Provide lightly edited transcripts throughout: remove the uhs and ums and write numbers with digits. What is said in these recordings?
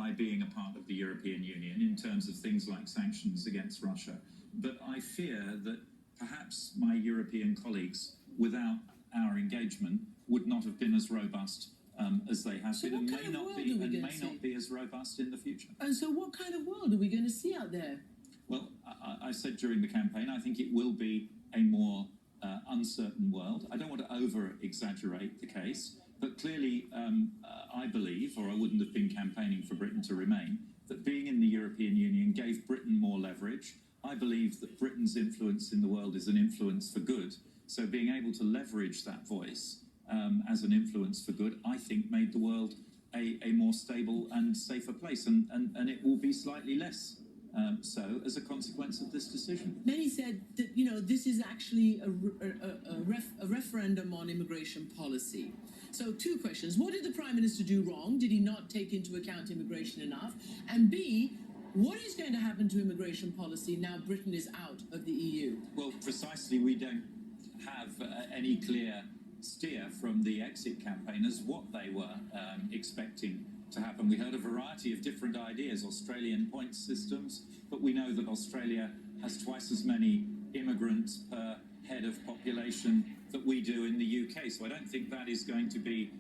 by being a part of the European Union in terms of things like sanctions against Russia. But I fear that perhaps my European colleagues, without our engagement, would not have been as robust as they have been, and may not be as robust in the future. And so what kind of world are we going to see out there? Well, I said during the campaign, I think it will be a more uncertain world. I don't want to over-exaggerate the case, but clearly I believe, or I wouldn't have been campaigning for Britain to remain, that being in the European Union gave Britain more leverage. I believe that Britain's influence in the world is an influence for good. So being able to leverage that voice as an influence for good, I think made the world a more stable and safer place. And it will be slightly less so as a consequence of this decision. Many said that, this is actually a referendum on immigration policy. So two questions. What did the Prime Minister do wrong? Did he not take into account immigration enough? And B, what is going to happen to immigration policy now Britain is out of the EU? Well, precisely, we don't have any clear steer from the exit campaigners what they were expecting to happen. We heard a variety of different ideas, Australian points systems, but we know that Australia has twice as many immigrants per head of population that we do in the UK. So I don't think that is going to be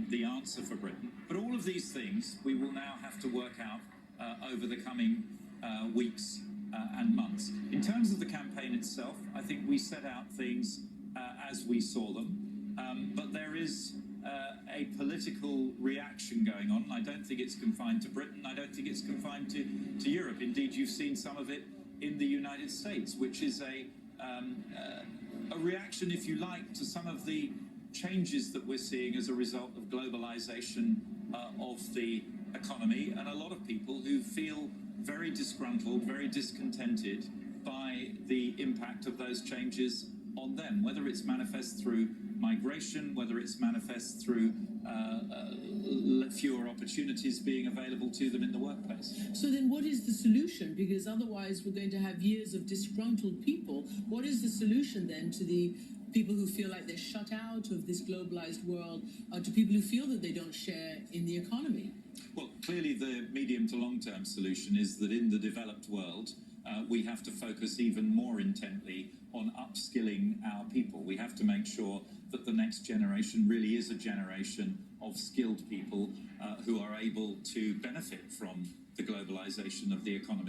the answer for Britain. But all of these things we will now have to work out over the coming weeks and months. In terms of the campaign itself, I think we set out things as we saw them, but there is a political reaction going on. I don't think it's confined to Britain. I don't think it's confined to Europe. Indeed, you've seen some of it in the United States, which is a reaction, if you like, to some of the changes that we're seeing as a result of globalization of the economy, and a lot of people who feel very disgruntled, very discontented by the impact of those changes on them, whether it's manifest through migration, whether it's manifest through fewer opportunities being available to them in the workplace. So then what is the solution? Because otherwise we're going to have years of disgruntled people. What is the solution then to the people who feel like they're shut out of this globalized world, to people who feel that they don't share in the economy? Well, clearly the medium to long-term solution is that in the developed world, we have to focus even more intently on upskilling our people. We have to make sure that the next generation really is a generation of skilled people who are able to benefit from the globalization of the economy.